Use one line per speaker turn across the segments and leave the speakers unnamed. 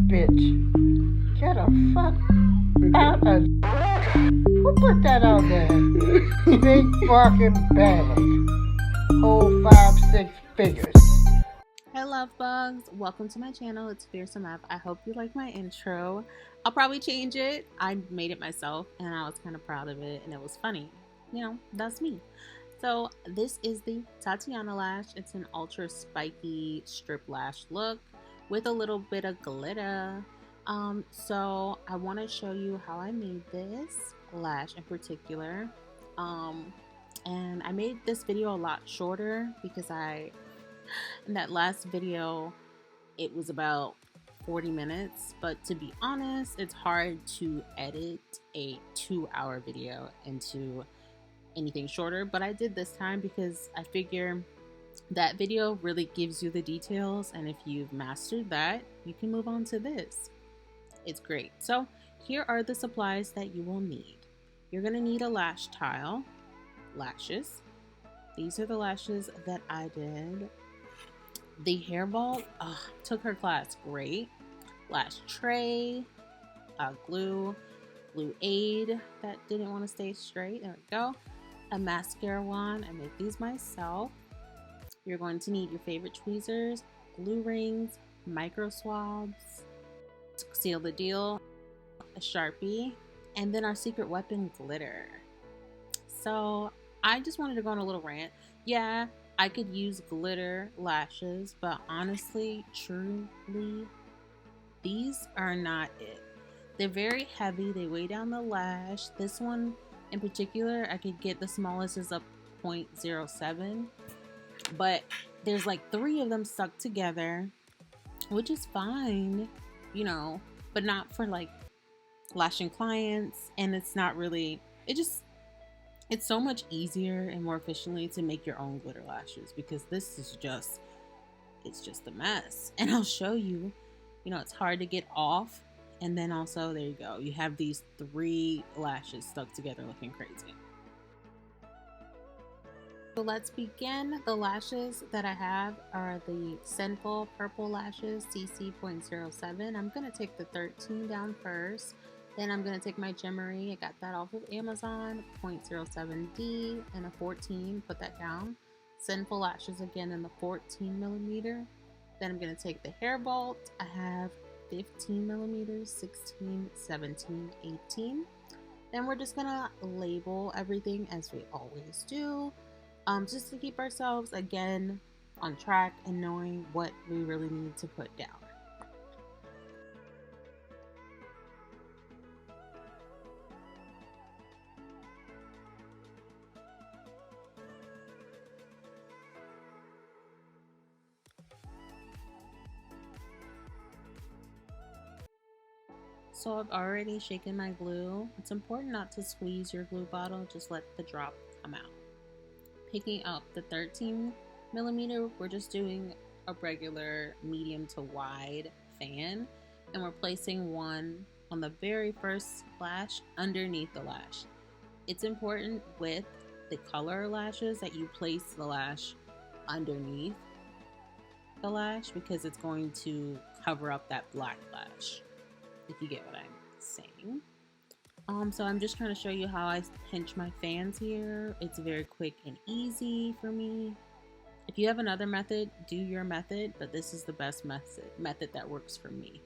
bitch. Get a fuck out of. Who put that on there? Big fucking bag. Whole 5, 6 figures.
Hey love bugs, welcome to my channel. It's FierceMF. I hope you like my intro. I'll probably change it. I made it myself and I was kind of proud of it and it was funny. You know, that's me. So this is the Tatiana lash. It's an ultra spiky strip lash look with a little bit of glitter. So I want to show you how I made this lash in particular. And I made this video a lot shorter because in that last video it was about 40 minutes, but to be honest, it's hard to edit a 2-hour video into anything shorter. But I did this time because I figure that video really gives you the details, and if you've mastered that, you can move on to this. It's great. So here are the supplies that you will need. You're gonna need a lash tile, lashes. These are the lashes that I did. The hairball, took her class, great. Lash tray, glue aid that didn't want to stay straight, there we go. A mascara wand, I made these myself. You're going to need your favorite tweezers, glue rings, micro swabs, to seal the deal, a Sharpie, and then our secret weapon, glitter. So I just wanted to go on a little rant. Yeah, I could use glitter lashes, but honestly, truly, these are not it. They're very heavy, they weigh down the lash. This one in particular, I could get the smallest is up 0.07, but there's like 3 of them stuck together, which is fine, you know, but not for like lashing clients, and it's not really, it's so much easier and more efficiently to make your own glitter lashes, because this is just, it's just a mess. And I'll show you, you know, it's hard to get off. And then also, there you go, you have these 3 lashes stuck together looking crazy. So let's begin. The lashes that I have are the Sinful Purple Lashes CC 0.07. I'm going to take the 13 down first. Then I'm going to take my Gemery, I got that off of Amazon, 0.07D, and a 14, put that down. Sinful Lashes again in the 14 millimeter. Then I'm going to take the Hair Bolt, I have 15 millimeters, 16, 17, 18. Then we're just going to label everything as we always do, just to keep ourselves, again, on track and knowing what we really need to put down. So I've already shaken my glue. It's important not to squeeze your glue bottle, just let the drop come out. Picking up the 13 millimeter, we're just doing a regular medium to wide fan, and we're placing one on the very first lash underneath the lash. It's important with the color lashes that you place the lash underneath the lash, because it's going to cover up that black lash, if you get what I'm saying. So I'm just trying to show you how I pinch my fans here. It's very quick and easy for me. If you have another method, do your method, but this is the best method that works for me.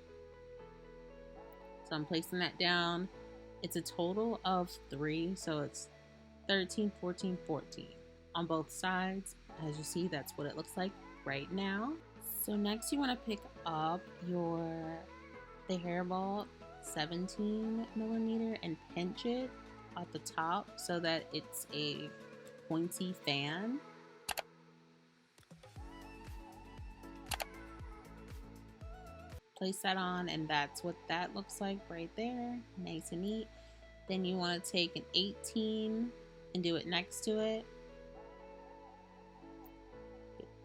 So I'm placing that down. It's a total of 3, so it's 13, 14, 14 on both sides. As you see, that's what it looks like right now. So next you want to pick up the hairball 17 millimeter and pinch it at the top so that it's a pointy fan. Place that on, and that's what that looks like right there, nice and neat. Then you want to take an 18 and do it next to it.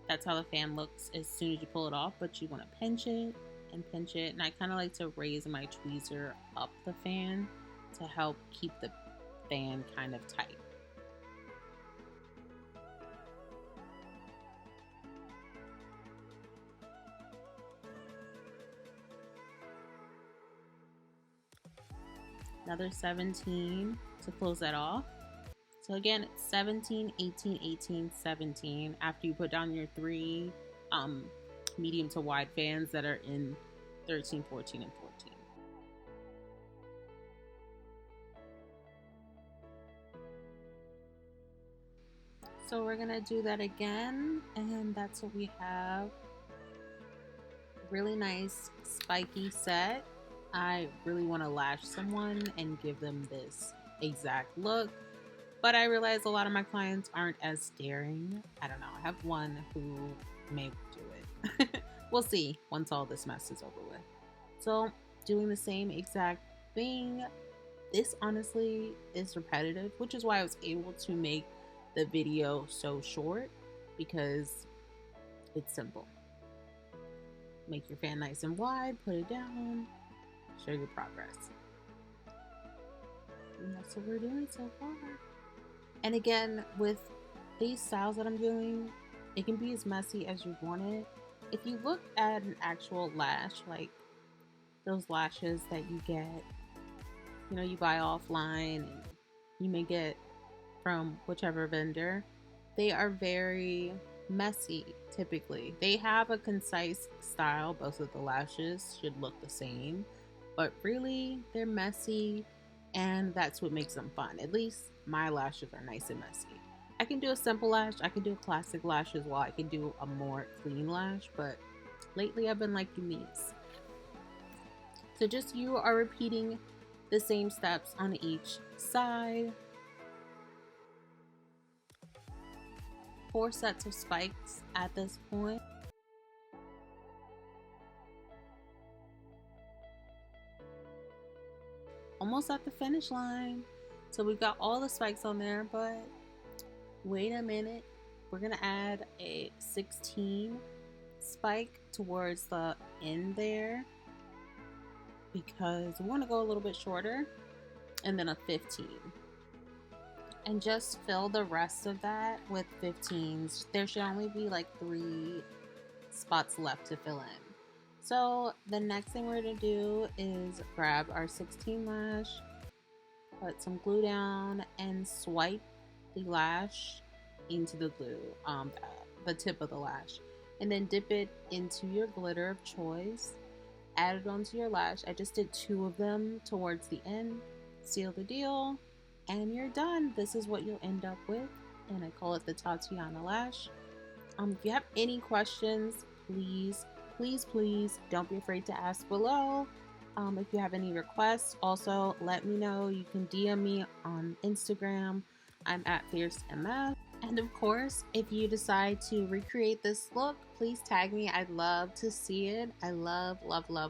That's how the fan looks as soon as you pull it off, but you want to pinch it and pinch it, and I kind of like to raise my tweezer up the fan to help keep the fan kind of tight. another 17 to close that off. So again, it's 17, 18, 18, 17 after you put down your 3 medium to wide fans that are in 13, 14, and 14. So we're gonna do that again, and that's what we have. Really nice spiky set. I really want to lash someone and give them this exact look, but I realize a lot of my clients aren't as daring. I don't know. I have one who may do it. We'll see once all this mess is over with. So doing the same exact thing. This honestly is repetitive, which is why I was able to make the video so short, because it's simple. Make your fan nice and wide, put it down, show your progress. And that's what we're doing so far. And again, with these styles that I'm doing, it can be as messy as you want it. If you look at an actual lash, like those lashes that you get, you buy offline and you may get from whichever vendor, they are very messy typically. They have a concise style. Both of the lashes should look the same, but really they're messy, and that's what makes them fun. At least my lashes are nice and messy. I can do a simple lash, I can do a classic lash as well, I can do a more clean lash, but lately I've been liking these. So just you are repeating the same steps on each side. 4 sets of spikes at this point. Almost at the finish line. So we've got all the spikes on there, but wait a minute. We're gonna add a 16 spike towards the end there, because we want to go a little bit shorter, and then a 15. And just fill the rest of that with 15s. There should only be like 3 spots left to fill in. So the next thing we're going to do is grab our 16 lash, put some glue down, and swipe the lash into the glue, the tip of the lash. And then dip it into your glitter of choice. Add it onto your lash. I just did 2 of them towards the end. Seal the deal. And you're done. This is what you'll end up with, and I call it the Tatiana lash. If you have any questions, please don't be afraid to ask below. If you have any requests, also let me know. You can DM me on Instagram. I'm at FierceMF. And of course, if you decide to recreate this look, please tag me. I'd love to see it. I love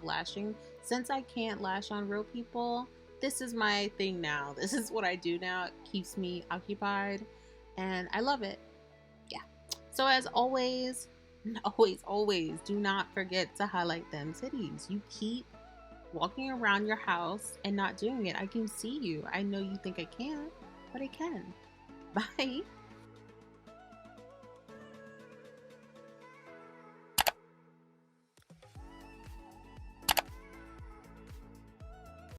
lashing. Since I can't lash on real people, this is my thing now. This is what I do now. It keeps me occupied, and I love it. Yeah. So as always, do not forget to highlight them titties. You keep walking around your house and not doing it. I can see you. I know you think I can't, but I can. Bye.